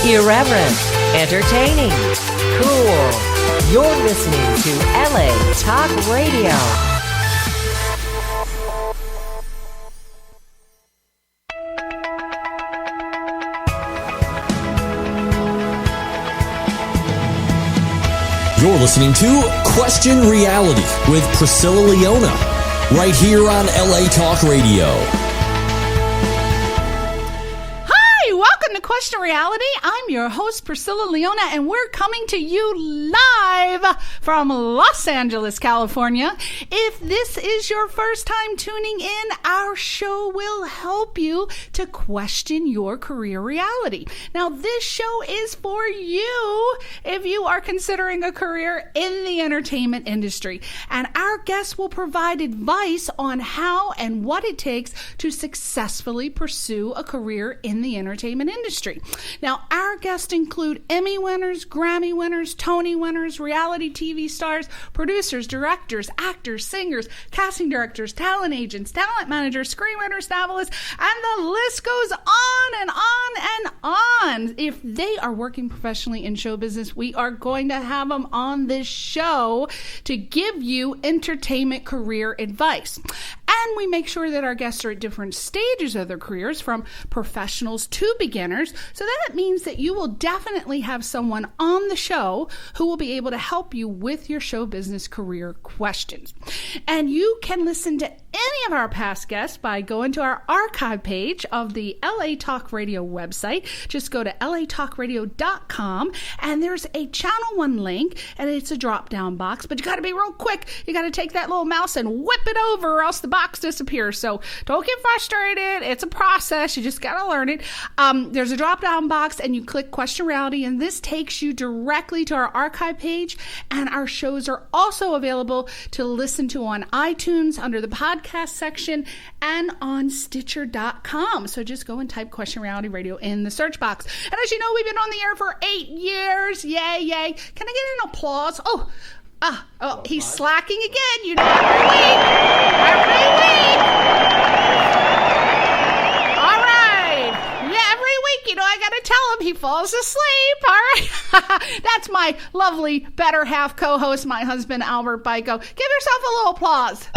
Irreverent, entertaining, cool. You're listening to LA Talk Radio. You're listening to Question Reality with Priscilla Leona, right here on LA Talk Radio. Question Reality. I'm your host, Priscilla Leona, and we're coming to you live from Los Angeles, California. If this is your first time tuning in, our show will help you to question your career reality. Now, this show is for you if you are considering a career in the entertainment industry, and our guests will provide advice on how and what it takes to successfully pursue a career in the entertainment industry. Now, our guests include Emmy winners, Grammy winners, Tony winners, reality TV stars, producers, directors, actors, singers, casting directors, talent agents, talent managers, screenwriters, novelists, and the list goes on and on and on. If they are working professionally in show business, we are going to have them on this show to give you entertainment career advice. And we make sure that our guests are at different stages of their careers, from professionals to beginners. So that means that you will definitely have someone on the show who will be able to help you with your show business career questions. And you can listen to any of our past guests by going to our archive page of the LA Talk Radio website. Just go to latalkradio.com, and there's a Channel 1 link, and it's a drop-down box, but you got to be real quick. You got to take that little mouse and whip it over, or else the box disappears. So don't get frustrated. It's a process. You just got to learn it. There's a drop-down box, and you click Question Reality, and this takes you directly to our archive page, and our shows are also available to listen to on iTunes under the podcast section and on Stitcher.com. So just go and type Question Reality Radio in the search box. And as you know, we've been on the air for 8 years. Yay, yay. Can I get an applause? Oh, he's slacking again. You know, every week. All right. Yeah, every week, you know, I got to tell him he falls asleep. All right. That's my lovely better half co-host, my husband, Albert Bico. Give yourself a little applause.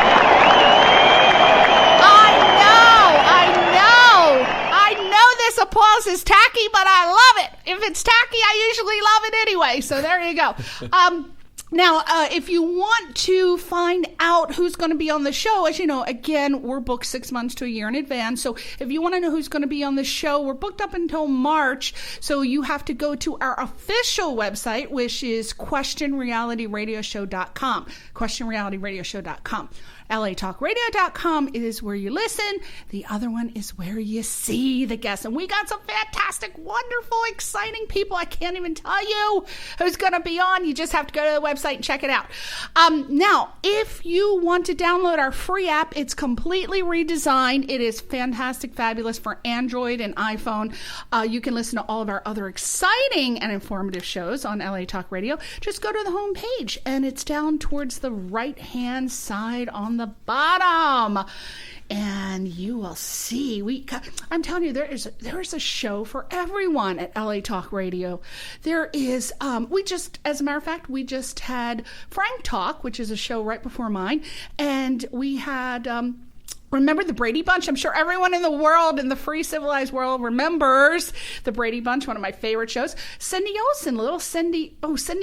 I know this applause is tacky, but I love it. If it's tacky, I usually love it anyway. So there you go. Now, if you want to find out who's going to be on the show, as you know, again, we're booked 6 months to a year in advance. So if you want to know who's going to be on the show, we're booked up until March. So you have to go to our official website, which is questionrealityradioshow.com. questionrealityradioshow.com. LATalkRadio.com is where you listen. The other one is where you see the guests. And we got some fantastic, wonderful, exciting people. I can't even tell you who's going to be on. You just have to go to the website and check it out. Now, if you want to download our free app, it's completely redesigned. It is fantastic, fabulous for Android and iPhone. You can listen to all of our other exciting and informative shows on LA Talk Radio. Just go to the home page, and it's down towards the right-hand side on the bottom, and you will see I'm telling you, there is a show for everyone at LA Talk Radio. There is as a matter of fact, we just had Frank Talk, which is a show right before mine, and we had remember the Brady Bunch? I'm sure everyone in the world, in the free civilized world, remembers the Brady Bunch, one of my favorite shows. Cindy Olsen, Cindy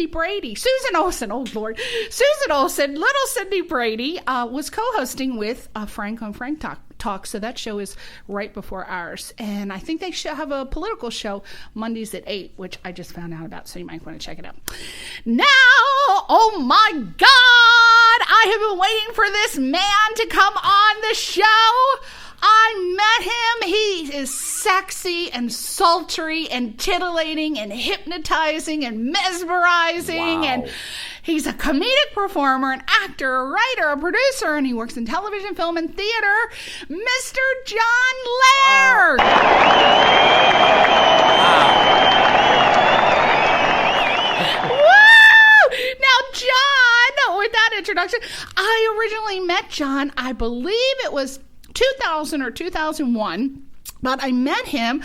Brady. Susan Olsen, oh Lord. Susan Olsen, little Cindy Brady, was co-hosting with Frank on Frank Talk. So that show is right before ours. And I think they should have a political show Mondays at 8, which I just found out about, so you might want to check it out. Now, oh my God, I have been waiting for this man to come on the show. I met him. He is sexy and sultry and titillating and hypnotizing and mesmerizing. Wow. And he's a comedic performer, an actor, a writer, a producer, and he works in television, film, and theater. Mr. John Lehr. Woo! Now, John, with that introduction, I originally met John, I believe it was 2000 or 2001, But I met him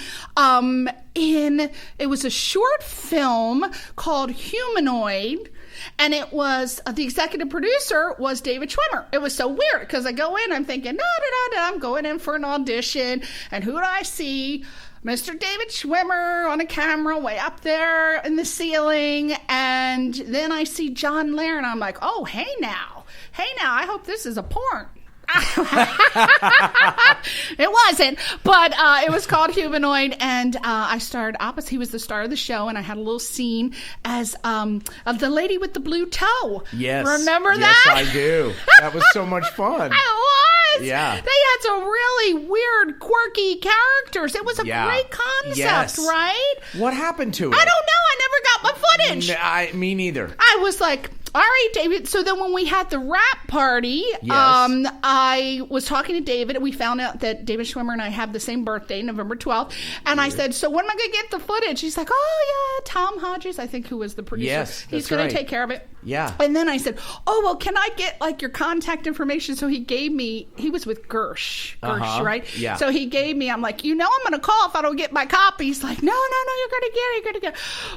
it was a short film called Humanoid. And it was, the executive producer was David Schwimmer. It was so weird because I go in, I'm thinking, I'm going in for an audition. And who do I see? Mr. David Schwimmer on a camera way up there in the ceiling. And then I see John Lehr and I'm like, oh, hey now, I hope this is a porn. It wasn't, but it was called Humanoid, and I starred opposite. He was the star of the show, and I had a little scene as of the lady with the blue toe. Yes, remember that? Yes, I do. That was so much fun. It was. Yeah, they had some really weird, quirky characters. It was a great concept, right? What happened to it? I don't know. I never got my footage. Me neither. I was like, all right, David. So then when we had the rap party, I was talking to David, and we found out that David Schwimmer and I have the same birthday, November 12th. And I said, so when am I going to get the footage? He's like, oh, yeah, Tom Hodges, I think, who was the producer. Yes, he's going to take care of it. Yeah. And then I said, oh, well, can I get, like, your contact information? So he gave me, he was with Gersh, right? Yeah. So he gave me, I'm like, I'm going to call if I don't get my copy. He's like, no, you're going to get it.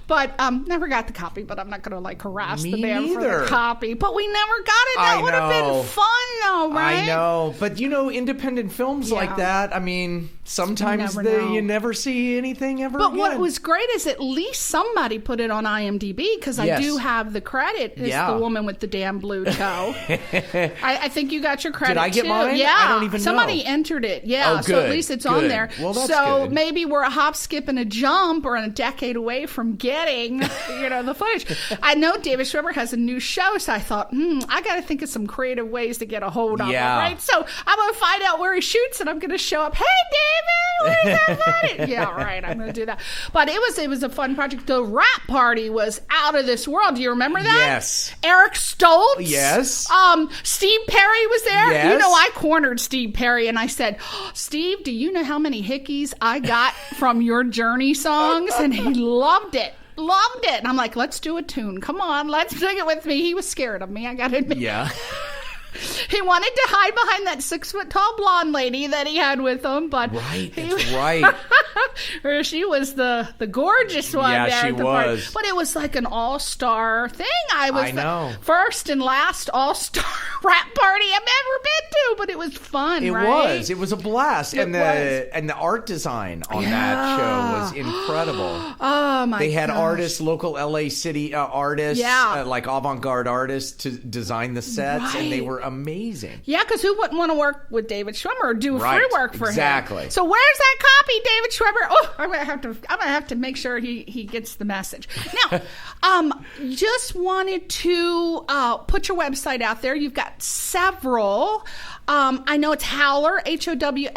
But never got the copy, but I'm not going to, like, harass the man for the copy. But we never got it. That would have been fun, though, right? I know. But, independent films like that, I mean, sometimes you never see anything ever again. What was great is at least somebody put it on IMDb, because I do have the credit. It's the woman with the damn blue toe. I think you got your credit, Did I get too. mine? Yeah. I don't even know. Somebody entered it. Yeah. Oh, so at least it's on there. Well, that's so good. maybe we're a hop, skip, and a jump, or a decade away from getting, the footage. I know David Schwimmer has a new show, so I thought, I got to think of some creative ways to get a hold of it, right? So I'm going to find out where he shoots, and I'm going to show up. Hey, David, where's that footage? Yeah, right. I'm going to do that. But it was a fun project. The rap party was out of this world. Do you remember that? Yes. Eric Stoltz. Yes. Steve Perry was there. Yes. I cornered Steve Perry, and I said, Steve, do you know how many hickeys I got from your Journey songs? And he loved it. And I'm like, let's do a tune. Come on, let's sing it with me. He was scared of me, I gotta admit. Yeah. He wanted to hide behind that 6-foot-tall blonde lady that he had with him, but that's right. She was the gorgeous one. Yeah, there she at the was. party. But it was like an all-star thing. I was the first and last all-star rap party I've ever been to, but it was fun. It was a blast, and the art design on that show was incredible. Oh my! They had artists, local LA City artists, like avant-garde artists, to design the sets, and they were amazing. Yeah, because who wouldn't want to work with David Schwimmer or do free work for him? Exactly. So where's that copy, David Schwimmer? Oh, I'm gonna have to make sure he gets the message. Now, just wanted to put your website out there. You've got several. I know it's Howler, HOWLER.TV,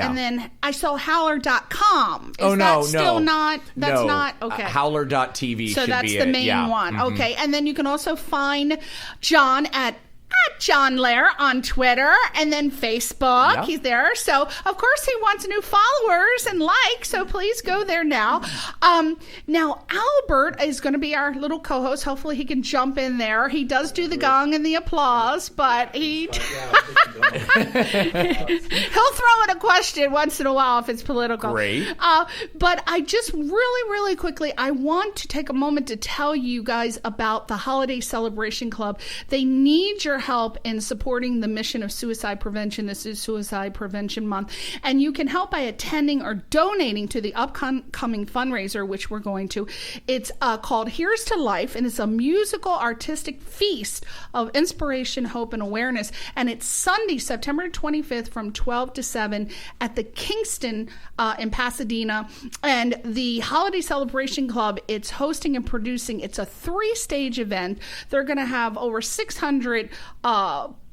and then I saw Howler.com. Is that still not? That's not okay. Howler.TV. So that's be the main one. Mm-hmm. Okay, and then you can also find John at John Lehr on Twitter and then Facebook. Yep. He's there. So, of course, he wants new followers and likes, so please go there now. Now, Albert is going to be our little co-host. Hopefully, he can jump in there. He does do the gong and the applause, but he'll throw in a question once in a while if it's political. Great. But I just really quickly, I want to take a moment to tell you guys about the Holiday Celebration Club. They need your help in supporting the mission of suicide prevention. This is Suicide Prevention Month. And you can help by attending or donating to the upcoming fundraiser, which we're going to. It's called Here's to Life, and it's a musical artistic feast of inspiration, hope, and awareness. And it's Sunday, September 25th from 12 to 7 at the Kingston in Pasadena. And the Holiday Celebration Club, it's hosting and producing. It's a 3-stage event. They're going to have over 600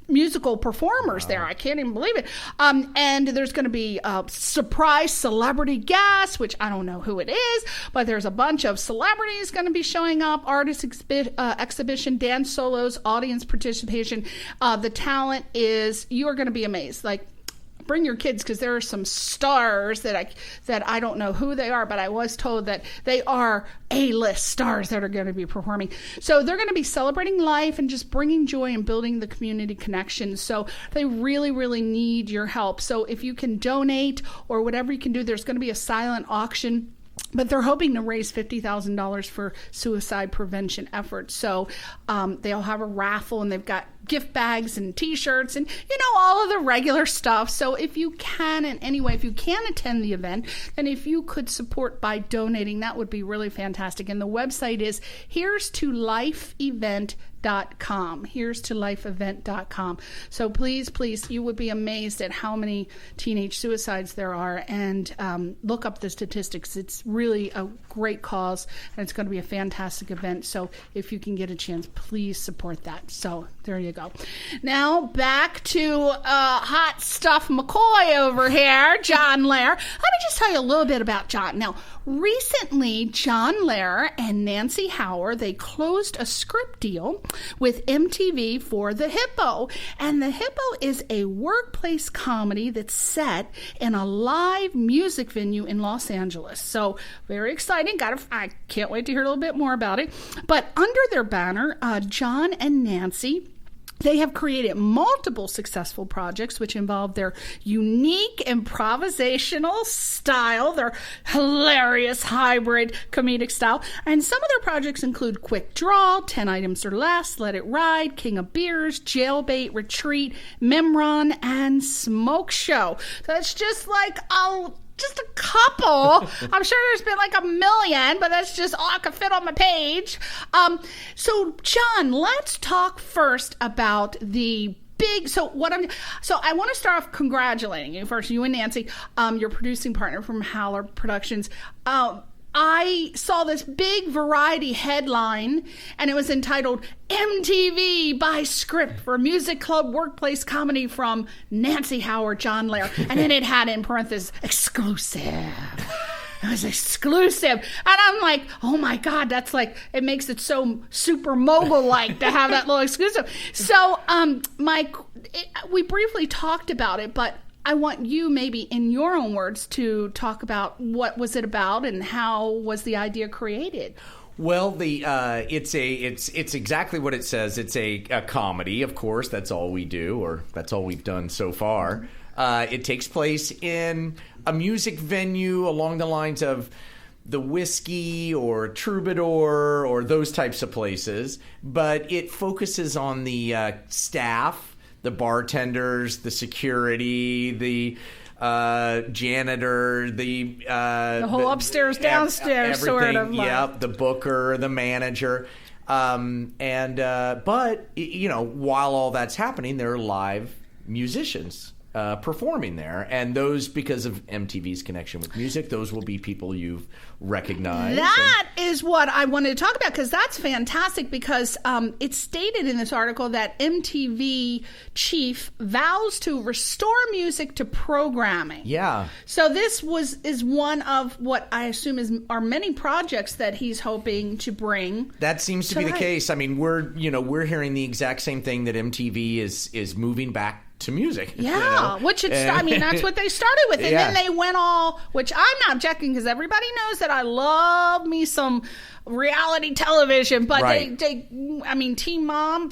musical performers there. I can't even believe it. And there's going to be surprise celebrity guests, which I don't know who it is, but there's a bunch of celebrities going to be showing up, artist exhibition, dance solos, audience participation. The talent is, you are going to be amazed. Like, bring your kids, because there are some stars that I don't know who they are, but I was told that they are A-list stars that are going to be performing. So they're going to be celebrating life and just bringing joy and building the community connections. So they really, really need your help. So if you can donate or whatever you can do, there's going to be a silent auction. But they're hoping to raise $50,000 for suicide prevention efforts. So they'll have a raffle, and they've got gift bags and T-shirts and, all of the regular stuff. So if you can in any way, if you can attend the event, then if you could support by donating, that would be really fantastic. And the website is here's-to-life-event.com. here's-to-life-event.com. So please, you would be amazed at how many teenage suicides there are, and look up the statistics. It's really a great cause, and it's going to be a fantastic event. So if you can get a chance, please support that. So there you go. Now back to hot stuff McCoy over here, John Lehr. Let me just tell you a little bit about John. Now, recently, John Lehr and Nancy Howard, they closed a script deal with MTV for The Hippo. And The Hippo is a workplace comedy that's set in a live music venue in Los Angeles. So very exciting. I can't wait to hear a little bit more about it. But under their banner, John and Nancy, they have created multiple successful projects which involve their unique improvisational style, their hilarious hybrid comedic style. And some of their projects include Quick Draw, 10 Items or Less, Let It Ride, King of Beers, Jailbait, Retreat, Memron, and Smoke Show. So it's just like just a couple. I'm sure there's been like a million, but that's just all I could fit on my page. So John, let's talk first about the big. So I want to start off congratulating you first, you and Nancy, your producing partner from Howler Productions. I saw this big Variety headline, and it was entitled MTV buys script for music club workplace comedy from Nancy Howard, John Lehr. And then it had in parentheses, exclusive. It was exclusive. And I'm like, oh my God, that's like, it makes it so super mogul-like to have that little exclusive. So we briefly talked about it, but I want you, maybe in your own words, to talk about what was it about and how was the idea created. Well, it's exactly what it says. It's a comedy, of course. That's all we do, or that's all we've done so far. It takes place in a music venue along the lines of the Whiskey or Troubadour or those types of places, but it focuses on the staff, the bartenders, the security, the janitor, the whole upstairs, downstairs sort of. Yep, the booker, the manager. But while all that's happening, there are live musicians performing there. And those, because of MTV's connection with music, those will be people you've recognized. That is what I wanted to talk about, because that's fantastic, because it's stated in this article that MTV chief vows to restore music to programming. Yeah. So this is one of what I assume are many projects that he's hoping to bring. That seems to be the case. I mean, we're hearing the exact same thing, that MTV is moving back to music. Yeah, which that's what they started with. And then they went all, which I'm not objecting, because everybody knows that I love me some reality television, but Teen Mom,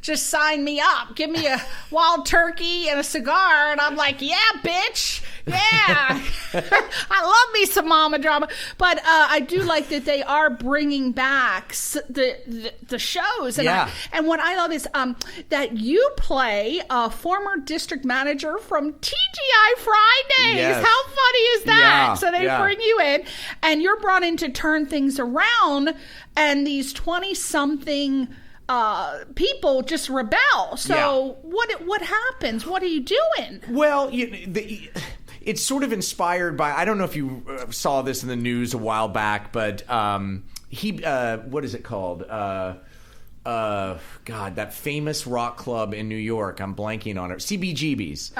just sign me up. Give me a wild turkey and a cigar, and I'm like, yeah, bitch. Yeah. I love me some mama drama. But I do like that they are bringing back the shows. And, and what I love is that you play a former district manager from TGI Fridays. Yes. How funny is that? Yeah, so they bring you in, and you're brought in to turn things around, and these 20-something people just rebel. So what happens? What are you doing? Well, it's sort of inspired by, I don't know if you saw this in the news a while back, but what is it called? That famous rock club in New York, I'm blanking on it, CBGB's,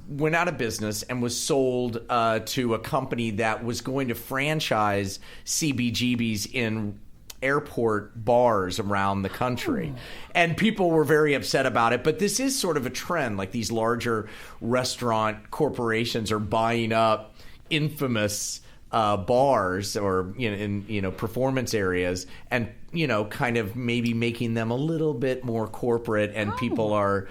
went out of business and was sold to a company that was going to franchise CBGB's in airport bars around the country. And people were very upset about it. But this is sort of a trend. Like these larger restaurant corporations are buying up infamous bars or in performance areas and kind of maybe making them a little bit more corporate, and people are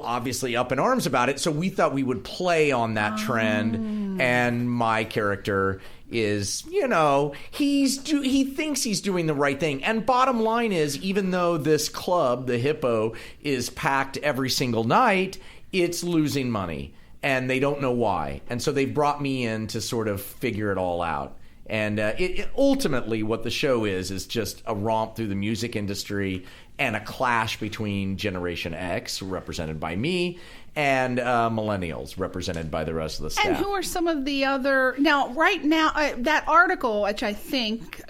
obviously up in arms about it. So we thought we would play on that trend. And my character is, he thinks he's doing the right thing. And bottom line is, even though this club, the Hippo, is packed every single night, it's losing money. And they don't know why. And so they brought me in to sort of figure it all out. And ultimately what the show is just a romp through the music industry and a clash between Generation X, represented by me, and millennials, represented by the rest of the staff. And who are some of the other... Now, right now, that article, which I think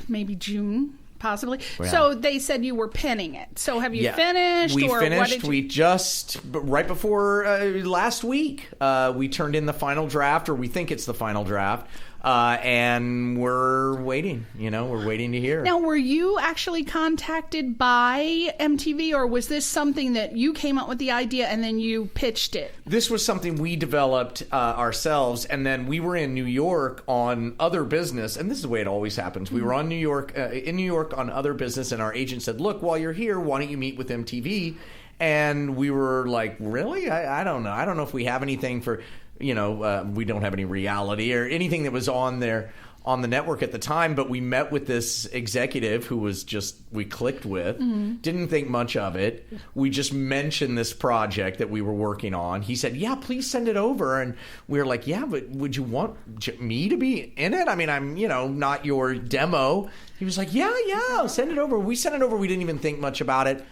maybe June... Possibly. Yeah. So they said you were penning it. So have you finished? We finished. What did you... We just, right before last week, we turned in the final draft, or we think it's the final draft. And we're waiting, we're waiting to hear. Now, were you actually contacted by MTV, or was this something that you came up with the idea and then you pitched it? This was something we developed ourselves, and then we were in New York on other business, and this is the way it always happens. We were in New York on other business, and our agent said, look, while you're here, why don't you meet with MTV? And we were like, really? I don't know. I don't know if we have anything for... we don't have any reality or anything that was on there on the network at the time, but we met with this executive who was we clicked with, didn't think much of it. We just mentioned this project that we were working on. He said, yeah, please send it over. And we were like, yeah, but would you want me to be in it? I mean, I'm, not your demo. He was like, yeah, send it over. We sent it over. We didn't even think much about it.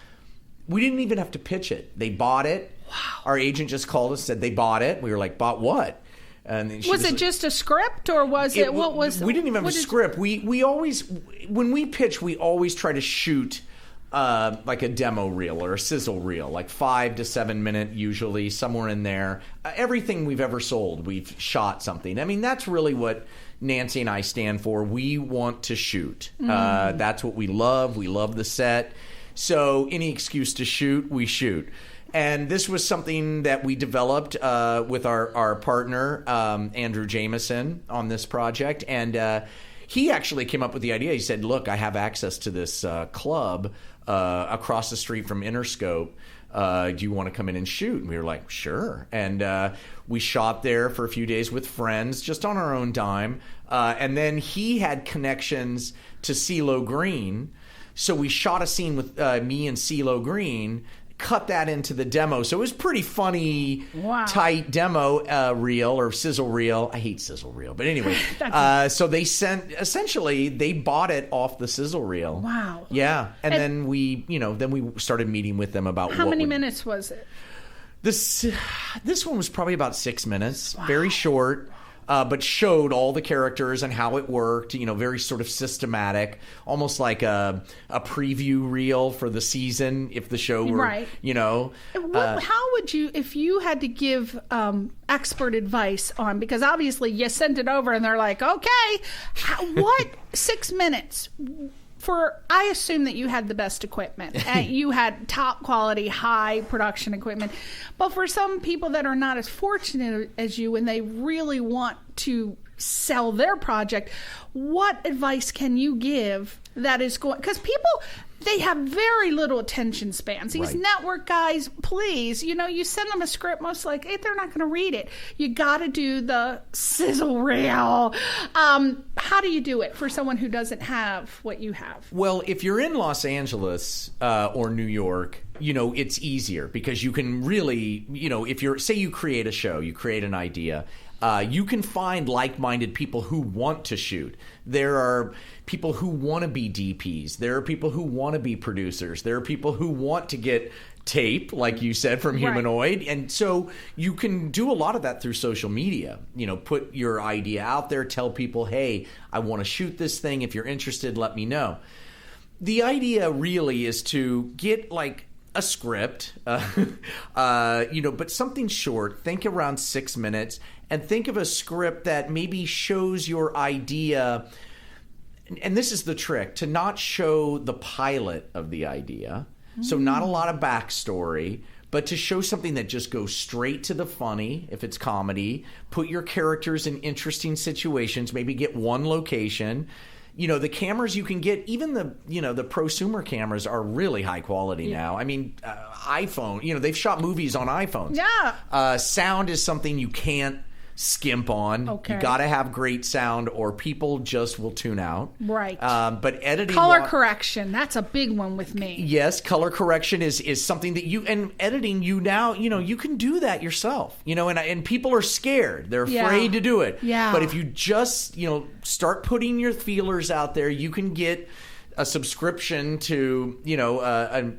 We didn't even have to pitch it. They bought it. Wow. Our agent just called us, said they bought it. We were like, bought what? And was it just a script, or was it what was? We didn't even have a script. We always, when we pitch, we always try to shoot like a demo reel or a sizzle reel, like 5 to 7 minute, usually somewhere in there. Everything we've ever sold, we've shot something. I mean, that's really what Nancy and I stand for. We want to shoot. That's what we love. We love the set. So any excuse to shoot, we shoot. And this was something that we developed with our partner, Andrew Jameson, on this project. And he actually came up with the idea. He said, look, I have access to this club across the street from Interscope. Do you want to come in and shoot? And we were like, sure. And we shot there for a few days with friends, just on our own dime. And then he had connections to CeeLo Green. So we shot a scene with me and CeeLo Green, cut that into the demo. So it was pretty funny, tight demo reel or sizzle reel. I hate sizzle reel, but anyway. So they they bought it off the sizzle reel. Wow. Yeah. And then we started meeting with them about how many minutes was it? This one was probably about 6 minutes. Wow. Very short. But showed all the characters and how it worked, very sort of systematic, almost like a preview reel for the season if the show were, right. How would you, if you had to give expert advice on, because obviously you sent it over and they're like, okay, what 6 minutes? I assume that you had the best equipment. You had top quality, high production equipment. But for some people that are not as fortunate as you and they really want to sell their project, what advice can you give that is going... Because people... They have very little attention spans. These network guys, please, you send them a script, most likely they're not going to read it. You got to do the sizzle reel. How do you do it for someone who doesn't have what you have? Well, if you're in Los Angeles or New York, it's easier because you can really, if you're, say you create a show, you create an idea, you can find like-minded people who want to shoot. There are people who want to be DPs. There are people who want to be producers. There are people who want to get tape, like you said, from Humanoid. And so you can do a lot of that through social media. Put your idea out there, tell people, hey, I want to shoot this thing. If you're interested, let me know. The idea really is to get like a script, but something short. Think around 6 minutes and think of a script that maybe shows your idea and this is the trick, to not show the pilot of the idea. So not a lot of backstory, but to show something that just goes straight to the funny, if it's comedy, put your characters in interesting situations, maybe get one location. The cameras you can get, even the prosumer cameras are really high quality now. I mean, iPhone, they've shot movies on iPhones. Yeah. Sound is something you can't skimp on. Okay. You got to have great sound or people just will tune out. Right. But editing... Color correction, that's a big one with me. Yes, color correction is something that and editing, you can do that yourself, and people are scared. They're afraid to do it. Yeah. But if you just, start putting your feelers out there, you can get a subscription to, a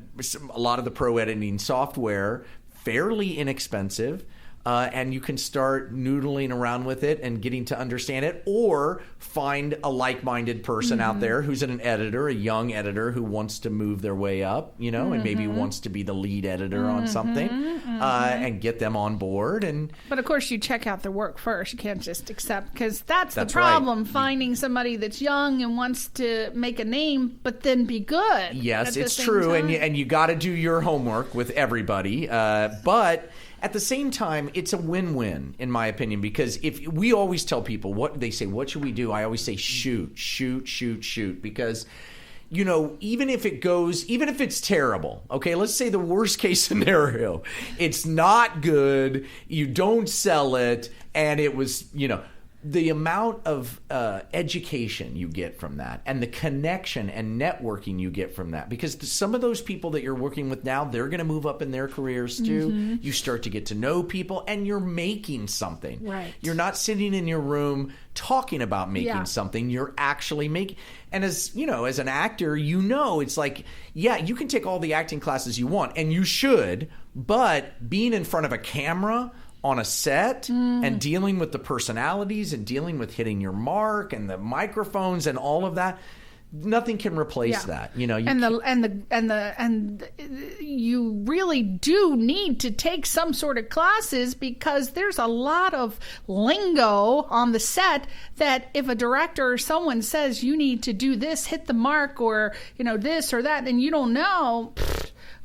lot of the pro editing software, fairly inexpensive. And you can start noodling around with it and getting to understand it, or find a like-minded person out there who's an editor, a young editor who wants to move their way up, and maybe wants to be the lead editor on something, and get them on board. But of course, you check out their work first. You can't just accept, because that's the problem, finding somebody that's young and wants to make a name, but then be good. Yes, it's true, and you got to do your homework with everybody, but... At the same time, it's a win-win, in my opinion, because if we always tell people what they say, what should we do? I always say shoot, because, even if it's terrible, okay, let's say the worst case scenario, it's not good, you don't sell it, and it was, the amount of education you get from that, and the connection and networking you get from that, because some of those people that you're working with now, they're going to move up in their careers too. You start to get to know people, and you're making something. Right. You're not sitting in your room talking about making something. You're actually making. And as an actor, it's like, you can take all the acting classes you want, and you should, but being in front of a camera on a set and dealing with the personalities and dealing with hitting your mark and the microphones and all of that, nothing can replace that. You really do need to take some sort of classes, because there's a lot of lingo on the set that if a director or someone says you need to do this, hit the mark, or this or that, and you don't know.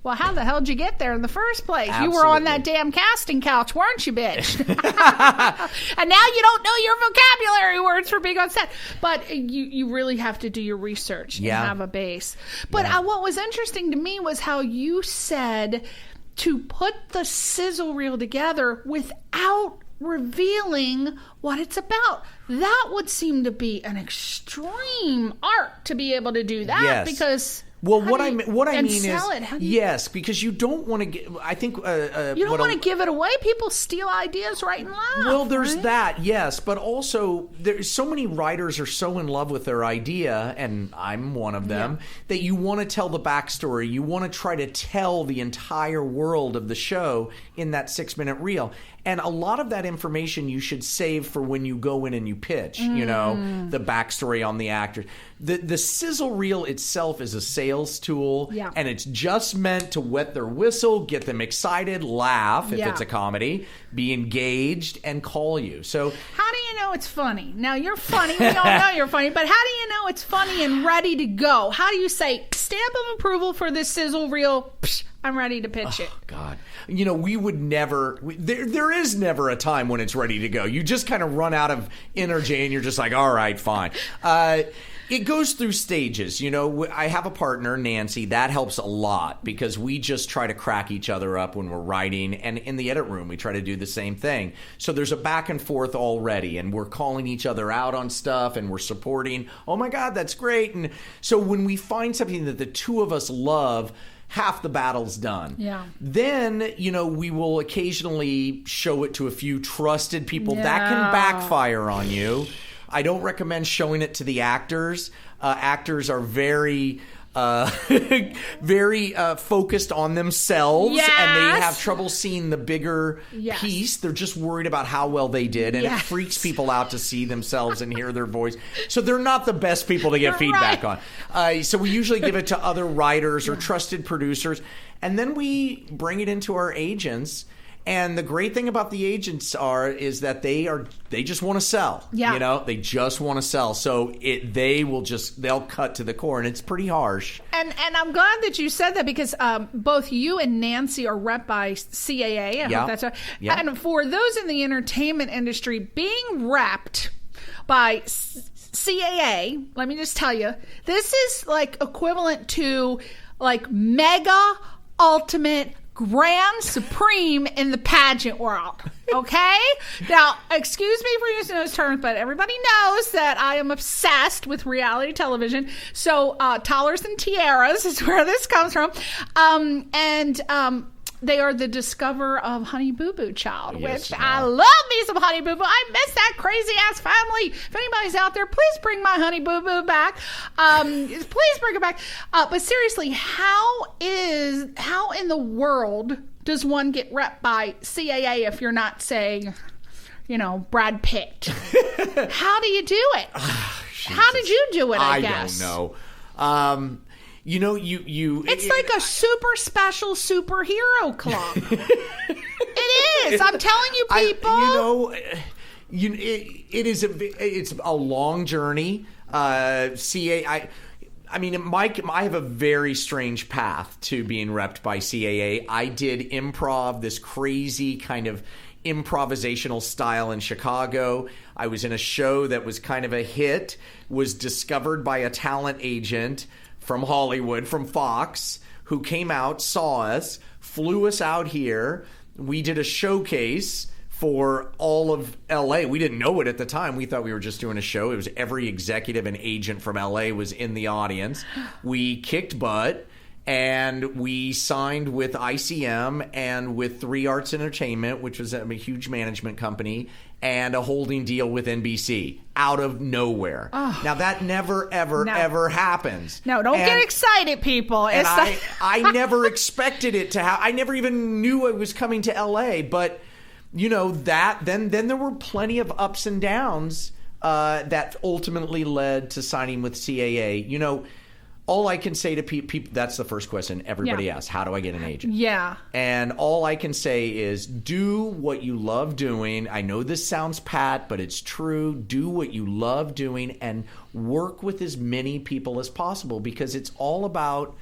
Well, how the hell did you get there in the first place? Absolutely. You were on that damn casting couch, weren't you, bitch? And now you don't know your vocabulary words for being on set. But you really have to do your research and have a base. But what was interesting to me was how you said to put the sizzle reel together without revealing what it's about. That would seem to be an extreme art to be able to do that, because... Well, what I mean is, yes, because you don't want to get. I think you don't want to give it away. People steal ideas right and left. Well, there's that, yes, but also there's so many writers are so in love with their idea, and I'm one of them, that you want to tell the backstory. You want to try to tell the entire world of the show in that 6-minute reel. And a lot of that information you should save for when you go in and you pitch, the backstory on the actors. The sizzle reel itself is a sales tool, and it's just meant to wet their whistle, get them excited, laugh if it's a comedy, be engaged, and call you. So how do you know it's funny? Now, you're funny. We all know you're funny. But how do you know it's funny and ready to go? How do you say, stamp of approval for this sizzle reel? Psh, I'm ready to pitch it. God. We would never... There is never a time when it's ready to go. You just kind of run out of energy and you're just like, all right, fine. It goes through stages. I have a partner, Nancy. That helps a lot because we just try to crack each other up when we're writing. And in the edit room, we try to do the same thing. So there's a back and forth already. And we're calling each other out on stuff and we're supporting. Oh, my God, that's great. And so when we find something that the two of us love, half the battle's done. Yeah. Then, we will occasionally show it to a few trusted people. That can backfire on you. I don't recommend showing it to the actors. Actors are very... very focused on themselves, and they have trouble seeing the bigger piece. They're just worried about how well they did, and it freaks people out to see themselves and hear their voice. So they're not the best people to get feedback on. So we usually give it to other writers or trusted producers, and then we bring it into our agents. And the great thing about the agents is that they just want to sell. Yeah. You know, they just want to sell. So they'll cut to the core, and it's pretty harsh. And I'm glad that you said that, because both you and Nancy are rep by CAA. I hope that's right. Yeah. And for those in the entertainment industry, being repped by CAA, let me just tell you, this is like equivalent to like mega ultimate grand supreme in the pageant world. Okay? Now, excuse me for using those terms, but everybody knows that I am obsessed with reality television. So, Toddlers and Tiaras is where this comes from. They are the discoverer of Honey Boo Boo Child, Yes, which I love me some Honey Boo Boo. I miss that crazy ass family. If anybody's out there, please bring my Honey Boo Boo back. Please bring it back. But seriously, how in the world does one get repped by CAA if you're not saying, Brad Pitt? How do you do it? How did you do it? I guess. I don't know. It's like a super special superhero club. It is. I'm telling you, people. It's a long journey. CAA. I have a very strange path to being repped by CAA. I did improv, this crazy kind of improvisational style in Chicago. I was in a show that was kind of a hit, was discovered by a talent agent from Hollywood, from Fox, who came out, saw us, flew us out here. We did a showcase for all of LA. We didn't know it at the time. We thought we were just doing a show. It was every executive and agent from LA was in the audience. We kicked butt, and we signed with ICM and with 3 Arts Entertainment, which was a huge management company, and a holding deal with NBC out of nowhere. Oh. Now, that never, ever happens. No, don't get excited, people. I never expected it to happen. I never even knew it was coming to LA, but then there were plenty of ups and downs that ultimately led to signing with CAA. All I can say to people, that's the first question everybody asks. How do I get an agent? Yeah. And all I can say is do what you love doing. I know this sounds pat, but it's true. Do what you love doing and work with as many people as possible, because it's all about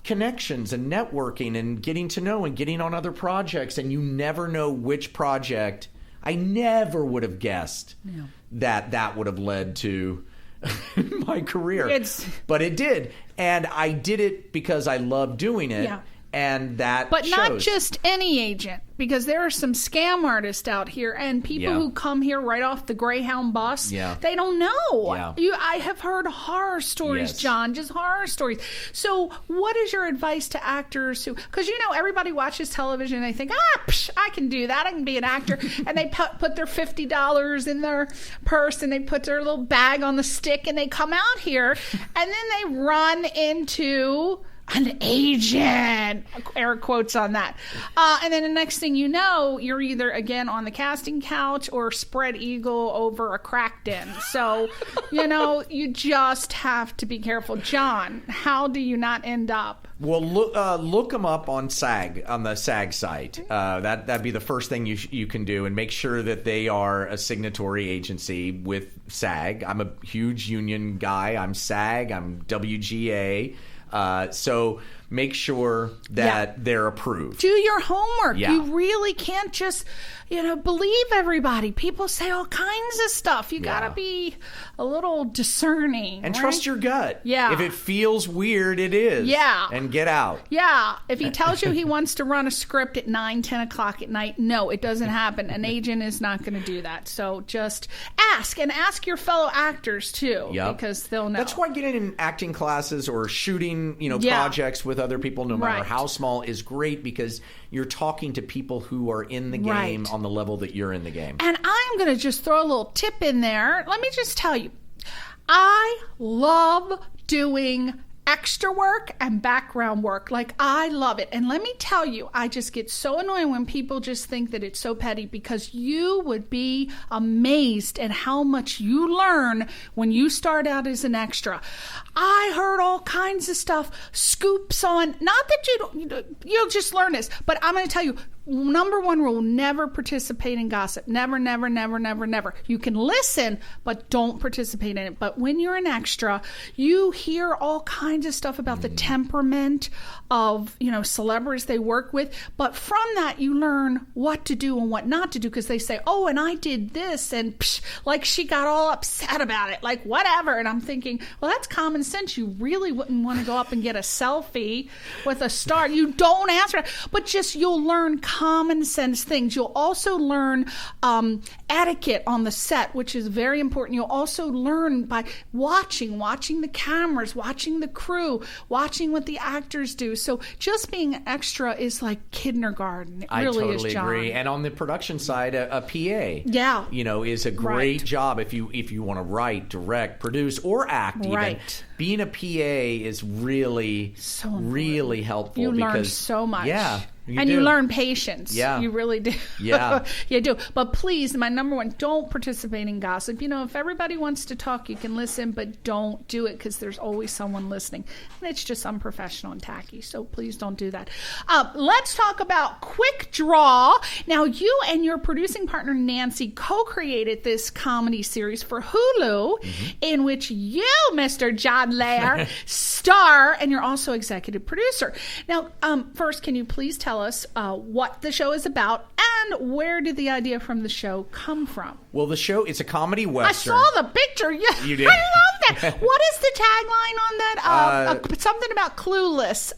connections and networking and getting to know and getting on other projects. And you never know which project. I never would have guessed that would have led to my career. But it did. And I did it because I love doing it. Yeah. And that But shows. Not just any agent, because there are some scam artists out here and people who come here right off the Greyhound bus. Yeah. They don't know. Yeah. I have heard horror stories, John, just horror stories. So what is your advice to actors who, because everybody watches television and they think, I can do that. I can be an actor. And they put their $50 in their purse and they put their little bag on the stick and they come out here and then they run into an agent, air quotes on that. And then the next thing you know, you're either again on the casting couch or spread eagle over a crack den. So, you just have to be careful. John, how do you not end up? Well, look them up on SAG, on the SAG site. That'd be the first thing you can do, and make sure that they are a signatory agency with SAG. I'm a huge union guy. I'm SAG. I'm WGA. So make sure that they're approved. Do your homework. Yeah. You really can't just, believe everybody. People say all kinds of stuff. You got to be a little discerning. And trust your gut. Yeah. If it feels weird, it is. Yeah. And get out. Yeah. If he tells you he wants to run a script at 9, 10 o'clock at night, no, it doesn't happen. An agent is not going to do that. So just ask, and ask your fellow actors too, because they'll know. That's why getting in acting classes or shooting, projects with other people, no matter how small, is great, because you're talking to people who are in the game on the level that you're in the game. And I'm going to just throw a little tip in there. Let me just tell you, I love doing extra work and background work. Like, I love it. And let me tell you, I just get so annoyed when people just think that it's so petty, because you would be amazed at how much you learn when you start out as an extra. I heard all kinds of stuff, scoops on, not that you'll just learn this, but I'm going to tell you, number one rule, never participate in gossip. Never, never, never, never, never. You can listen, but don't participate in it. But when you're an extra, you hear all kinds of stuff about the temperament of, celebrities they work with. But from that, you learn what to do and what not to do, because they say, oh, and I did this, and like she got all upset about it, like whatever. And I'm thinking, well, that's common sense. You really wouldn't want to go up and get a selfie with a star. You don't answer it, but just you'll learn common sense things. You'll also learn etiquette on the set, which is very important. You'll also learn by watching the cameras, watching the crew, watching what the actors do. So just being an extra is like kindergarten. It really totally is, John. agree. And on the production side, a PA, yeah, is a great job if you want to write, direct, produce, or act. Even being a PA is really really helpful. You learn because, so much. Yeah. You learn patience. Yeah. You really do. Yeah. You do. But please, my number one, don't participate in gossip. If everybody wants to talk, you can listen, but don't do it, because there's always someone listening. And it's just unprofessional and tacky. So please don't do that. Let's talk about Quick Draw. Now, you and your producing partner, Nancy, co-created this comedy series for Hulu, in which you, Mr. John Lehr, star, and you're also executive producer. Now, first, can you please tell us what the show is about, and where did the idea from the show come from? Well, the show, it's a comedy western. I saw the picture. Yeah, You did? I love that. What is the tagline on that? Something about clueless.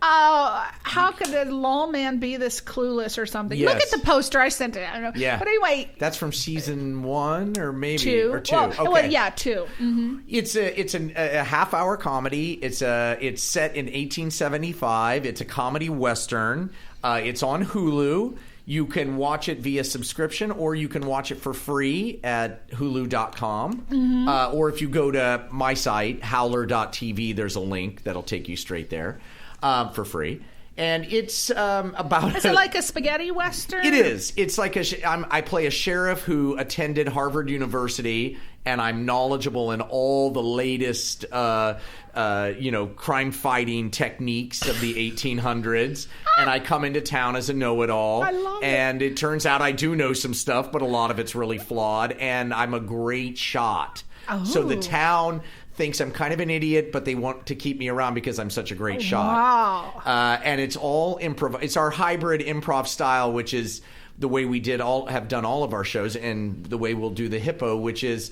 How could a lawman be this clueless or something? Yes. Look at the poster. I sent it. I don't know. Yeah. But anyway. That's from season 1 or maybe 2. Or 2. Well, okay. well, yeah, 2. Mm-hmm. It's a half-hour comedy. It's set in 1875. It's a comedy western. It's on Hulu. You can watch it via subscription, or you can watch it for free at hulu.com. Or if you go to my site, howler.tv, there's a link that'll take you straight there for free. And it's about... Is it like a spaghetti western? It is. It's like I play a sheriff who attended Harvard University, and I'm knowledgeable in all the latest, crime-fighting techniques of the 1800s. And I come into town as a know-it-all. I love it. And it turns out I do know some stuff, but a lot of it's really flawed. And I'm a great shot. Oh. So the town thinks I'm kind of an idiot, but they want to keep me around because I'm such a great shot. Wow. And it's all improv. It's our hybrid improv style, which is the way we have done all of our shows, and the way we'll do the Hippo, which is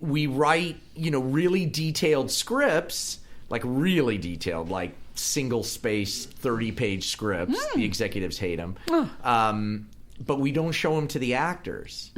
we write, really detailed scripts, like really detailed, like single space 30-page scripts. The executives hate them. But we don't show them to the actors.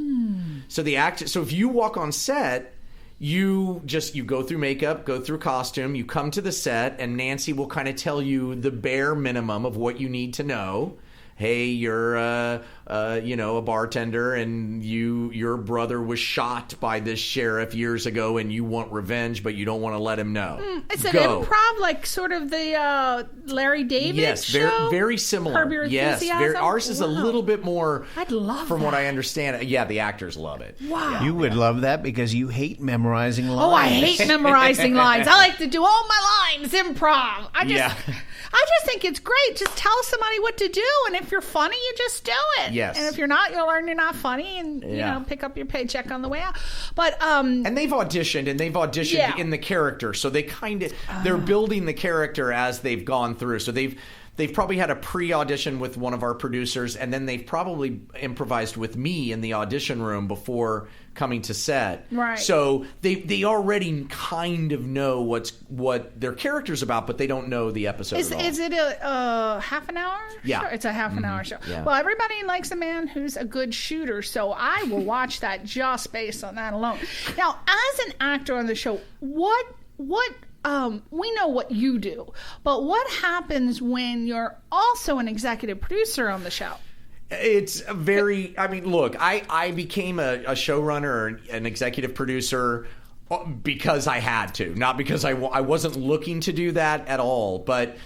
So if you walk on set, you go through makeup, go through costume, you come to the set, and Nancy will kind of tell you the bare minimum of what you need to know. Hey, you're a bartender, and your brother was shot by this sheriff years ago, and you want revenge, but you don't want to let him know. It's an improv, like sort of the Larry David show? Yes, very similar. Curb Your Enthusiasm? Ours is a little bit more. I'd love from that. what I understand. Yeah, the actors love it. Wow. You would love that because you hate memorizing lines. Oh, I hate memorizing lines. I like to do all my lines improv. I just think it's great. Just tell somebody what to do, and if you're funny, you just do it. Yes. And if you're not, you'll learn you're not funny, and pick up your paycheck on the way out. But and they've auditioned in the character, so they they're building the character as they've gone through. So they've probably had a pre-audition with one of our producers, and then they've probably improvised with me in the audition room before coming to set. Right. So they already kind of know what their character's about, but they don't know the episode at all. Is it a half an hour Yeah. show? It's a half an hour show. Yeah. Well, everybody likes a man who's a good shooter, so I will watch that just based on that alone. Now, as an actor on the show, what we know what you do, but what happens when you're also an executive producer on the show? It's very, look, I became a showrunner or an executive producer because I had to, not because I wasn't looking to do that at all, but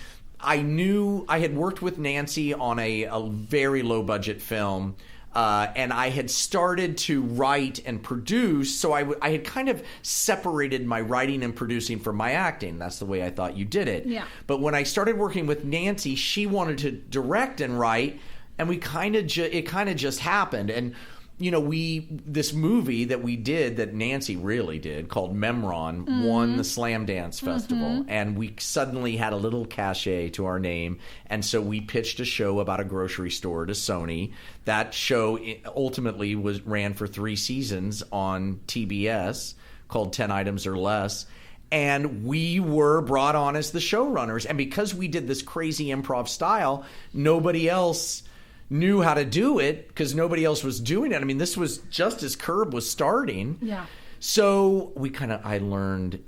I knew I had worked with Nancy on a very low budget film. And I had started to write and produce, so I had kind of separated my writing and producing from my acting. That's the way I thought you did it. Yeah. But when I started working with Nancy, she wanted to direct and write, and it kind of just happened. And this movie that we did, that Nancy really did, called Memron, won the Slam Dance Festival, and we suddenly had a little cachet to our name, and so we pitched a show about a grocery store to Sony. That show ultimately ran for 3 seasons on TBS, called 10 Items or Less, and we were brought on as the showrunners. And because we did this crazy improv style, nobody else knew how to do it because nobody else was doing it. I mean, this was just as Curb was starting. Yeah. So I learned,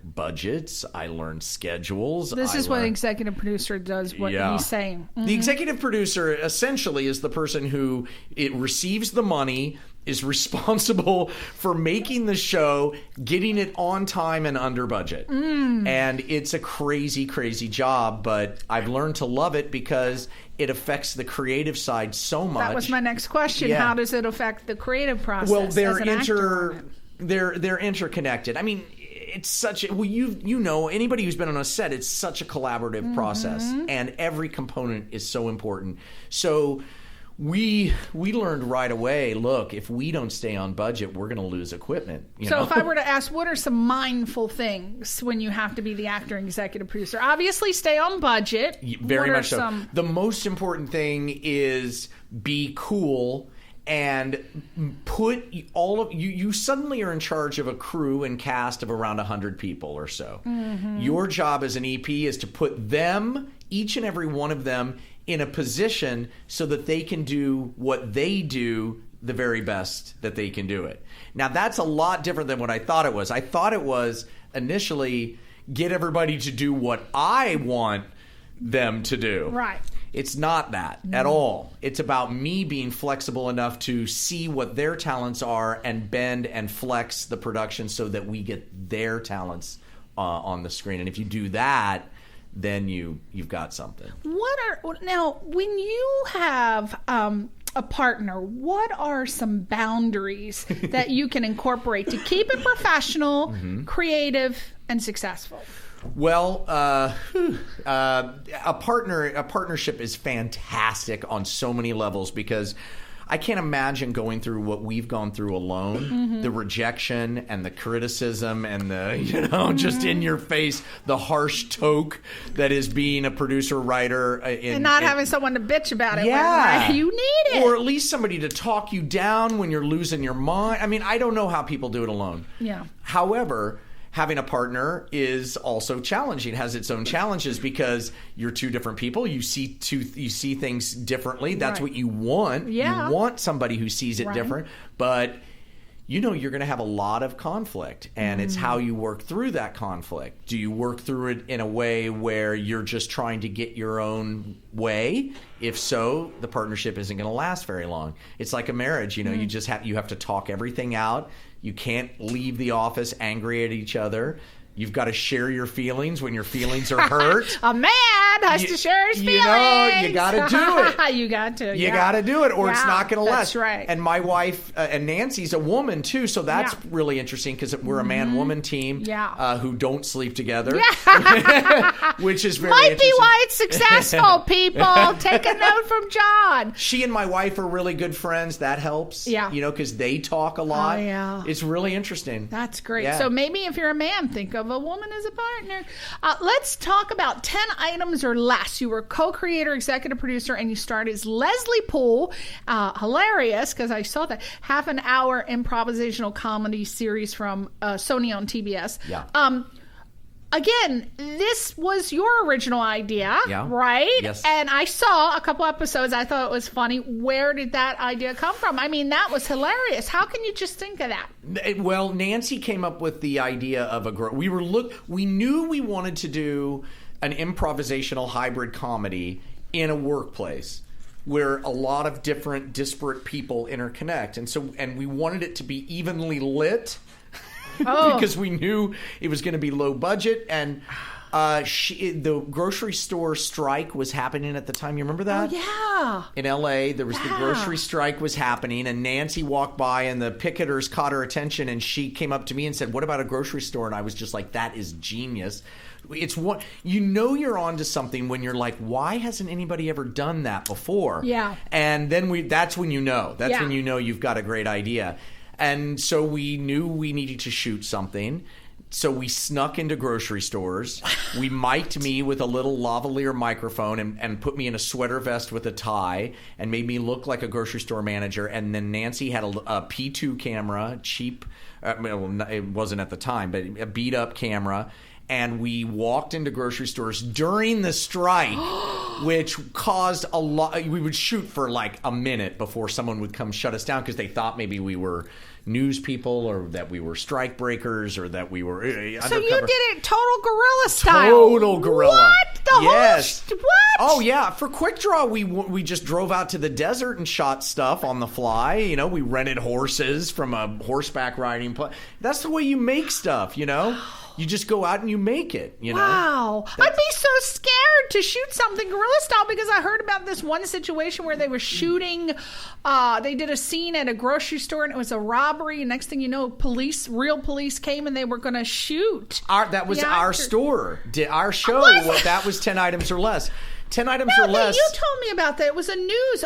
budgets. I learned schedules. This is what executive producer does, what he's saying. Mm-hmm. The executive producer essentially is the person who receives the money, is responsible for making the show, getting it on time and under budget. And it's a crazy, crazy job, but I've learned to love it because it affects the creative side so much. That was my next question. Yeah. How does it affect the creative process? Well, they're interconnected. I mean, it's such a, anybody who's been on a set, it's such a collaborative process, and every component is so important. So we learned right away, look, if we don't stay on budget, we're going to lose equipment. So if I were to ask, what are some mindful things when you have to be the actor and executive producer? Obviously, stay on budget. Very much so. The most important thing is be cool and put all of you suddenly are in charge of a crew and cast of around 100 people or so. Your job as an EP is to put them, each and every one of them, in a position so that they can do what they do the very best that they can do it. Now, that's a lot different than what I thought it was. I thought it was initially get everybody to do what I want them to do. Right. It's not that at all. It's about me being flexible enough to see what their talents are and bend and flex the production so that we get their talents on the screen. And if you do that, then you've got something. Now, when you have a partner, what are some boundaries that you can incorporate to keep it professional, creative, and successful? Well, a partnership is fantastic on so many levels because I can't imagine going through what we've gone through alone, the rejection and the criticism and the, just in your face, the harsh toke that is being a producer, writer. And not having someone to bitch about it. Yeah. When you need it. Or at least somebody to talk you down when you're losing your mind. I mean, I don't know how people do it alone. Yeah. However, having a partner is also challenging. It has its own challenges because you're two different people. You see things differently. That's what you want. Yeah. You want somebody who sees it different. But you're going to have a lot of conflict, and it's how you work through that conflict. Do you work through it in a way where you're just trying to get your own way? If so, the partnership isn't going to last very long. It's like a marriage. You have to talk everything out. You can't leave the office angry at each other. You've got to share your feelings when your feelings are hurt. A man has to share his feelings. You got to do it. You got to. You got to do it, or it's not going to last. That's right. And my wife, and Nancy's a woman too, so that's really interesting because we're a man-woman team who don't sleep together, which is very interesting. Might be why it's successful, people. Take a note from John. She and my wife are really good friends. That helps. Yeah. Because they talk a lot. Oh, yeah. It's really interesting. That's great. Yeah. So maybe if you're a man, think of a woman as a partner. Let's talk about 10 Items or Less. You were co-creator, executive producer, and you starred as Leslie Poole. Hilarious, because I saw that half-an-hour improvisational comedy series from Sony on TBS. Yeah. Again, this was your original idea, right? Yes. And I saw a couple episodes. I thought it was funny. Where did that idea come from? I mean, that was hilarious. How can you just think of that? Well, Nancy came up with the idea of we knew we wanted to do an improvisational hybrid comedy in a workplace where a lot of different disparate people interconnect. And we wanted it to be evenly lit. Because we knew it was going to be low budget, and The grocery store strike was happening at the time. You remember that? Oh, yeah. In L.A., there was the grocery strike was happening, and Nancy walked by, and the picketers caught her attention, and she came up to me and said, "What about a grocery store?" And I was just like, "That is genius." It's what you're onto something when you're like, why hasn't anybody ever done that before? Yeah. And then that's when you know. That's when you know you've got a great idea. And so we knew we needed to shoot something. So we snuck into grocery stores. We mic'd me with a little lavalier microphone and put me in a sweater vest with a tie and made me look like a grocery store manager. And then Nancy had a P2 camera, cheap. It wasn't at the time, but a beat-up camera. And we walked into grocery stores during the strike, which caused a lot. We would shoot for like a minute before someone would come shut us down because they thought maybe we were news people or that we were strike breakers or that we were undercover. So you did it total guerrilla style. Total guerrilla. What? The whole what? Oh, yeah. For Quick Draw, we just drove out to the desert and shot stuff on the fly. You know, we rented horses from a horseback riding place. That's the way you make stuff, you know? You just go out and you make it, you know? Wow. I'd be so scared to shoot something guerrilla style because I heard about this one situation where they were shooting, they did a scene at a grocery store and it was a robbery. And next thing you know, real police came and they were going to shoot. That was our store. Our show, that was 10 items or less. 10 items or less. You told me about that. It was a news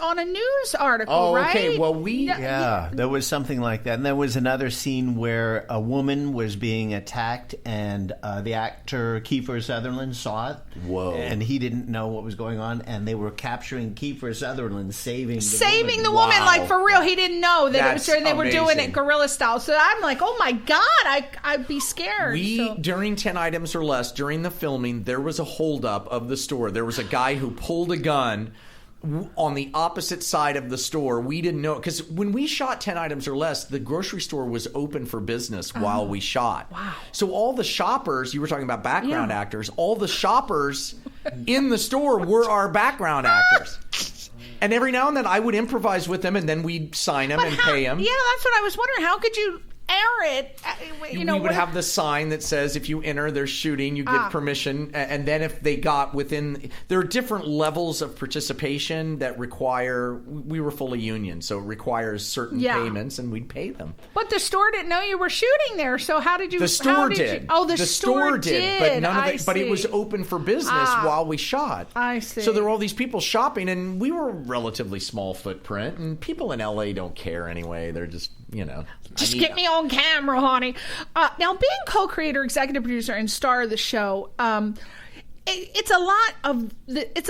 article, right? Okay. Well, there was something like that. And there was another scene where a woman was being attacked and the actor Kiefer Sutherland saw it. Whoa. And he didn't know what was going on. And they were capturing Kiefer Sutherland saving the woman. Like, for real. He didn't know that That's they were doing amazing. it guerrilla style. So I'm like, oh my God, I'd be scared. During 10 items or less, during the filming, there was a holdup of the store. There was a guy who pulled a gun on the opposite side of the store. We didn't know, because when we shot 10 items or less, the grocery store was open for business while we shot. Wow. So all the shoppers, you were talking about background actors, all the shoppers in the store were our background actors. And every now and then I would improvise with them and then we'd sign them and pay them. Yeah, that's what I was wondering. How could you air it? We would have the sign that says if you enter, they're shooting, you get permission. And then if they got within, there are different levels of participation that we were fully union, so it requires certain payments and we'd pay them. But the store didn't know you were shooting there, so how did you? The store did. The store did. But none of it. But it was open for business while we shot. I see. So there were all these people shopping, and we were a relatively small footprint, and people in LA don't care anyway. They're just, just get me on camera, honey. Now, being co-creator, executive producer, and star of the show, it's a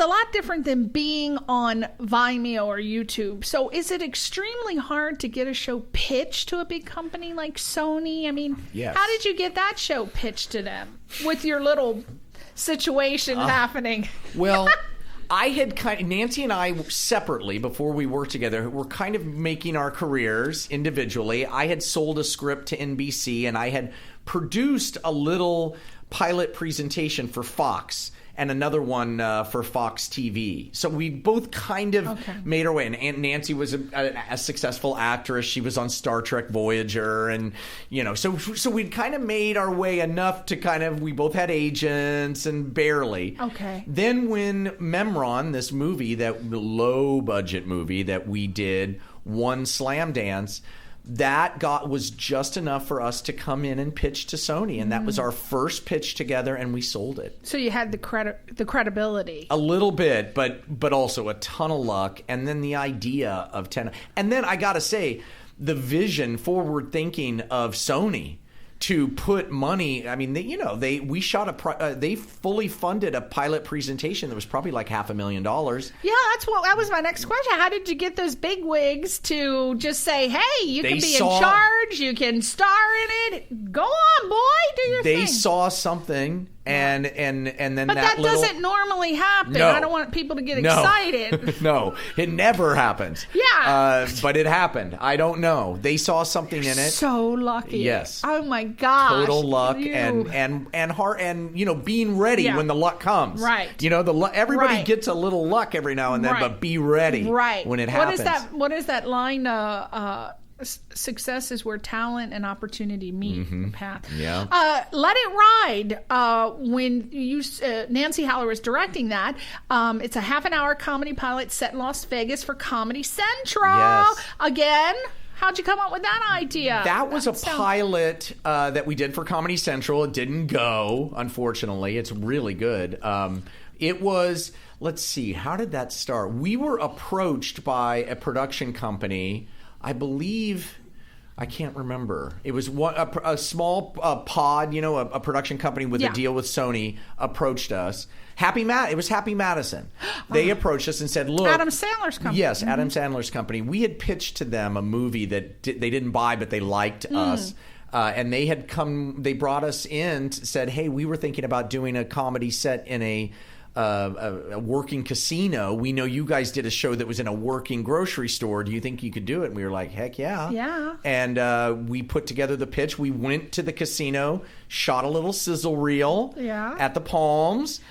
lot different than being on Vimeo or YouTube. So, is it extremely hard to get a show pitched to a big company like Sony? I mean, yes. How did you get that show pitched to them with your little situation happening? Well. Nancy and I separately, before we worked together, were kind of making our careers individually. I had sold a script to NBC and I had produced a little pilot presentation for Fox and another one for Fox TV. So we both kind of made our way. And Aunt Nancy was a successful actress. She was on Star Trek Voyager. And, so we'd kind of made our way enough to we both had agents and barely. Okay. Then when Memron, this movie, that low-budget movie that we did, won Slam Dance, that was just enough for us to come in and pitch to Sony, and that was our first pitch together, and we sold it. So you had the credibility. A little bit, but also a ton of luck, and then the idea of 10. And then I gotta say, the vision, forward thinking of Sony to put money. I mean, we shot they fully funded a pilot presentation that was probably like $500,000. Yeah, that was my next question. How did you get those big wigs to just say, "Hey, you can be in charge, you can star in it. Go on, boy, do your thing." They saw something. And then but that doesn't normally happen. No. I don't want people to get excited. No, it never happens. Yeah. But it happened. I don't know. They saw something in it. So lucky. Yes. Oh my gosh. Total luck and heart and being ready when the luck comes. Right. Everybody gets a little luck every now and then, but be ready when it happens. What is that line? success is where talent and opportunity meet. Pat. Yeah. Let It Ride. When Nancy Haller was directing that, it's a half-an-hour comedy pilot set in Las Vegas for Comedy Central. Yes. Again. How'd you come up with that idea? That was a pilot that we did for Comedy Central. It didn't go, unfortunately. It's really good. It was, let's see, how did that start? We were approached by a production company, I believe, I can't remember. It was a small pod, a production company with a deal with Sony approached us. It was Happy Madison. They approached us and said, look. Adam Sandler's company. Yes, Adam Sandler's company. We had pitched to them a movie that they didn't buy, but they liked us. And they brought us in, said, hey, we were thinking about doing a comedy set in a working casino. We know you guys did a show that was in a working grocery store. Do you think you could do it? And we were like, heck yeah. Yeah. And we put together the pitch. We went to the casino, shot a little sizzle reel at the Palms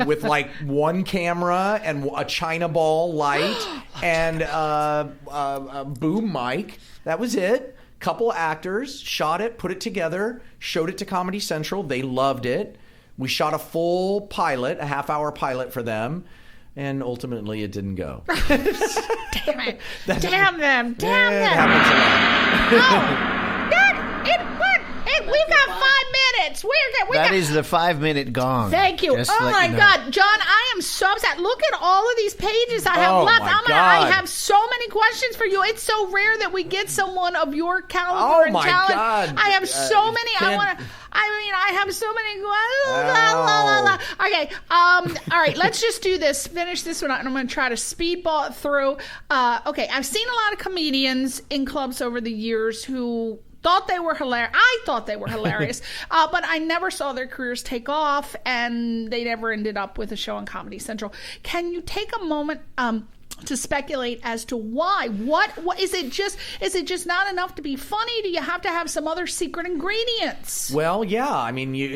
with like one camera and a China ball light and a boom mic. That was it. Couple actors, shot it, put it together, showed it to Comedy Central. They loved it. We shot a full pilot, a half-hour pilot for them, and ultimately it didn't go. Damn it. Damn them. Damn them. It happens a lot. We've got 5 minutes. That is the 5-minute gong. Thank you. Just Oh, let my you know. God. John, I am so upset. Look at all of these pages I have Oh, left. my God. I have so many questions for you. It's so rare that we get someone of your caliber and my talent. God. I have so many. I have so many questions. Okay. All right. Let's just do this. Finish this one out, and I'm going to try to speedball it through. Okay. I've seen a lot of comedians in clubs over the years who thought they were hilarious. I thought they were hilarious, but I never saw their careers take off, and they never ended up with a show on Comedy Central. Can you take a moment to speculate as to why? What is it? Just not enough to be funny? Do you have to have some other secret ingredients? Well, yeah. I mean, you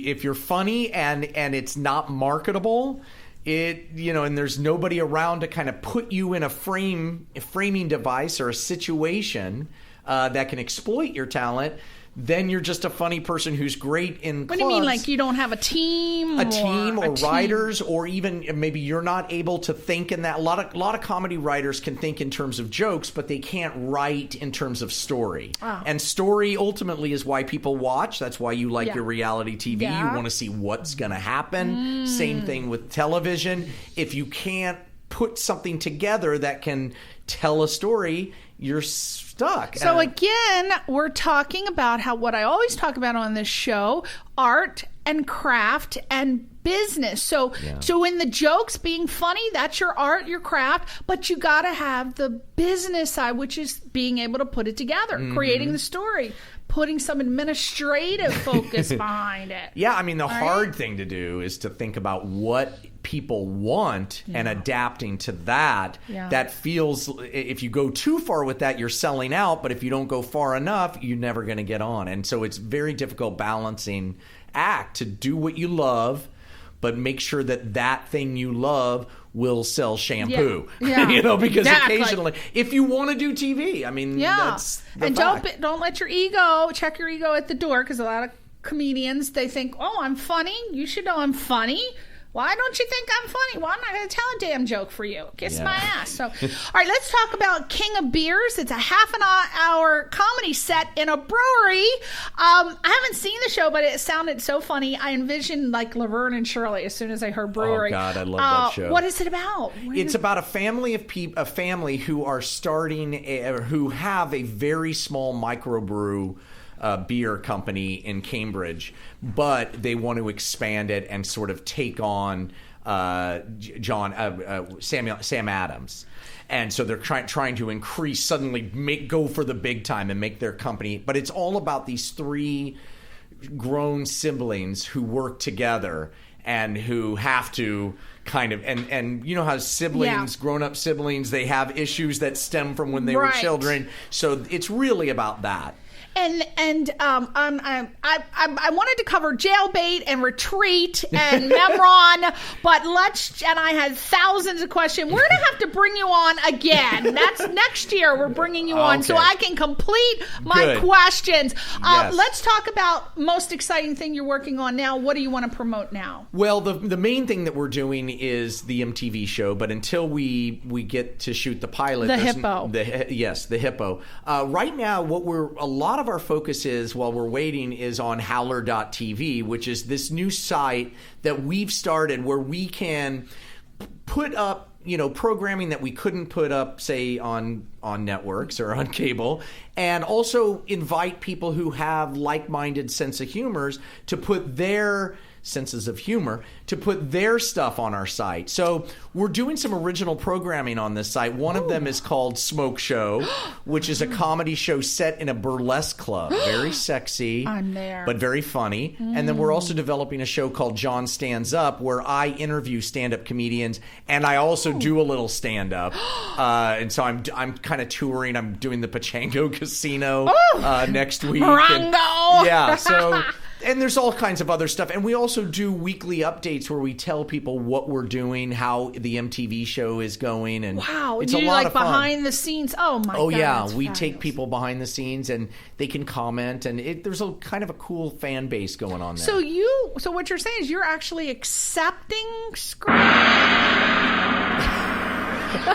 if you're funny and it's not marketable, and there's nobody around to kind of put you in a framing device or a situation that can exploit your talent, then you're just a funny person who's great in clubs. What do you mean, like you don't have a team? Or writers, or even maybe you're not able to think in that. A lot of comedy writers can think in terms of jokes, but they can't write in terms of story. Oh. And story ultimately is why people watch. That's why you like your reality TV. Yeah. You want to see what's going to happen. Same thing with television. If you can't put something together that can tell a story, you're stuck. So again, we're talking about what I always talk about on this show, art and craft and business. So in the jokes being funny, that's your art, your craft, but you got to have the business side, which is being able to put it together, creating the story, putting some administrative focus behind it. Yeah, I mean, the hard thing to do is to think about what people want and adapting to that. Yeah. That feels, if you go too far with that, you're selling out, but if you don't go far enough, you're never going to get on. And so it's very difficult balancing act to do what you love, but make sure that thing you love will sell shampoo. Yeah. Because occasionally, if you want to do TV, I mean, that's the fact. Don't let check your ego at the door, because a lot of comedians, they think, oh, I'm funny. You should know I'm funny. Why don't you think I'm funny? Well, I'm not going to tell a damn joke for you. Kiss my ass. So, all right, let's talk about King of Beers. It's a half-an-hour comedy set in a brewery. I haven't seen the show, but it sounded so funny. I envisioned like Laverne and Shirley as soon as I heard brewery. Oh God, I love that show. What is it about? It's about a family who are starting, who have a very small microbrew beer company in Cambridge, but they want to expand it and sort of take on Sam Adams. And so they're trying to increase, suddenly go for the big time and make their company. But it's all about these 3 grown siblings who work together and who have to kind of, and you know how siblings, grown-up siblings, they have issues that stem from when they were children. So it's really about that. I wanted to cover Jailbait and Retreat and Memron, but I had thousands of questions. We're going to have to bring you on again. That's next year. We're bringing you on so I can complete my questions. Yes. Let's talk about most exciting thing you're working on now. What do you want to promote now? Well, the main thing that we're doing is the MTV show, but until we get to shoot the pilot, the Hippo. The Hippo. Right now, a lot of our focus is, while we're waiting, is on howler.tv, which is this new site that we've started where we can put up, programming that we couldn't put up, say, on networks or on cable, and also invite people who have like-minded sense of humors to put their senses of humor to put their stuff on our site. So we're doing some original programming on this site. One of them is called Smoke Show, which is a comedy show set in a burlesque club. Very sexy. I'm there. But very funny. And then we're also developing a show called John Stands Up, where I interview stand-up comedians, and I also do a little stand-up. And so I'm kind of touring. I'm doing the Pachango Casino next week. Morongo! Yeah, so... And there's all kinds of other stuff. And we also do weekly updates where we tell people what we're doing, how the MTV show is going. And wow. It's a lot like of fun. Behind the scenes. Oh, my God. Oh, yeah. We fabulous. take people behind the scenes and they can comment. And there's a kind of a cool fan base going on there. So what you're saying is you're actually accepting scripts.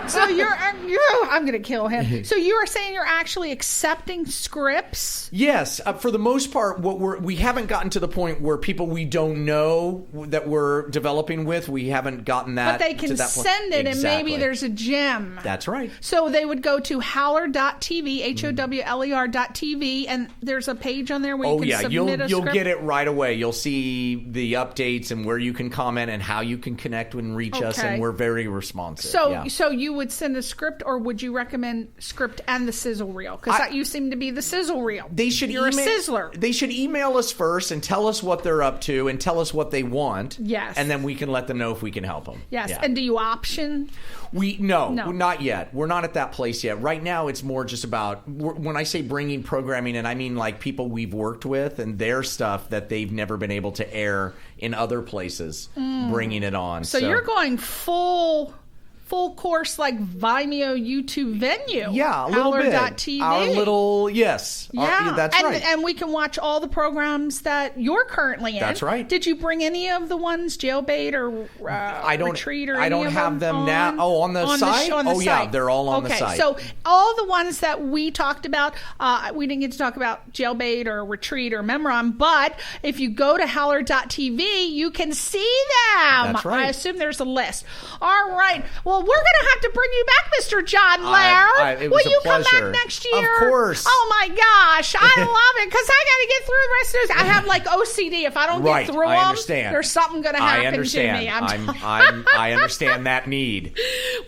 So I'm going to kill him. So you are saying you're actually accepting scripts? Yes, for the most part. We haven't gotten to the point where people we don't know that we're developing with. We haven't gotten that. But they can send it, and maybe there's a gem. That's right. So they would go to howler.tv, HOWLER.tv, and there's a page on there where you can submit a script. You'll get it right away. You'll see the updates and where you can comment and how you can connect and reach us, and we're very responsive. So you would send a script, or would you recommend script and the sizzle reel? Because you seem to be the sizzle reel. You're a sizzler. They should email us first and tell us what they're up to and tell us what they want. Yes. And then we can let them know if we can help them. Yes. Yeah. And do you option? No, not yet. We're not at that place yet. Right now, it's more just about, when I say bringing programming in, I mean like people we've worked with and their stuff that they've never been able to air in other places, bringing it on. So you're going full course, like Vimeo YouTube venue. Yeah, a little bit. Howler.tv. Our little, yes. Yeah, that's right. And we can watch all the programs that you're currently in. That's right. Did you bring any of the ones, Jailbait or Retreat or any of them? I don't have them now. Oh, on the site? Yeah, they're all on the site. So all the ones that we talked about, we didn't get to talk about Jailbait or Retreat or Memron, but if you go to howler.tv, you can see them. That's right. I assume there's a list. All right. Well, we're going to have to bring you back, Mr. John Lehr. Will you come back next year? Of course. Oh, my gosh. I love it because I got to get through the rest of this. I have like OCD. If I don't get through them, there's something going to happen to me. I understand that need.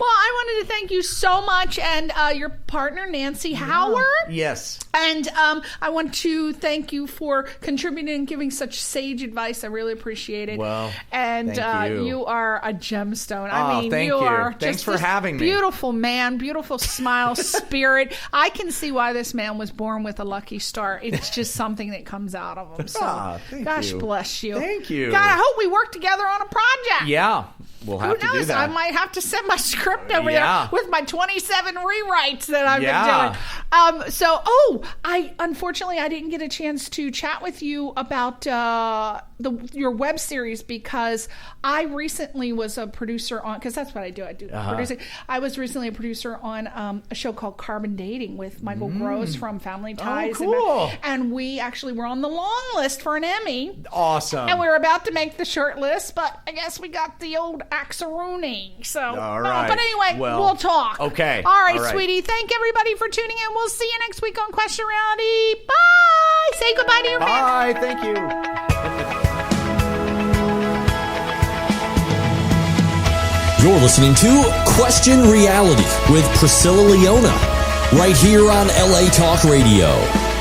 Well, I wanted to thank you so much, and your partner, Nancy Howard. Yes. And I want to thank you for contributing and giving such sage advice. I really appreciate it. Well, and thank you. You are a gemstone. Thank you. Thanks for having me. Beautiful man, beautiful smile, spirit. I can see why this man was born with a lucky star. It's just something that comes out of him. So, gosh bless you. Thank you. God, I hope we work together on a project. Yeah. We'll have to do that. I might have to send my script over there with my 27 rewrites that I've been doing. Unfortunately, I didn't get a chance to chat with you about your web series because I recently was a producer on, because that's what I do. I do producing. I was recently a producer on a show called Carbon Dating with Michael Gross from Family Ties. Oh, cool. And we actually were on the long list for an Emmy. Awesome. And we were about to make the short list, but I guess we got the old Axaroonie. So, all right. But anyway, we'll talk. Okay. All right, sweetie. Thank everybody for tuning in. We'll see you next week on Question Reality. Bye. Say goodbye to your family. Bye. Thank you. You're listening to Question Reality with Priscilla Leona, right here on LA Talk Radio.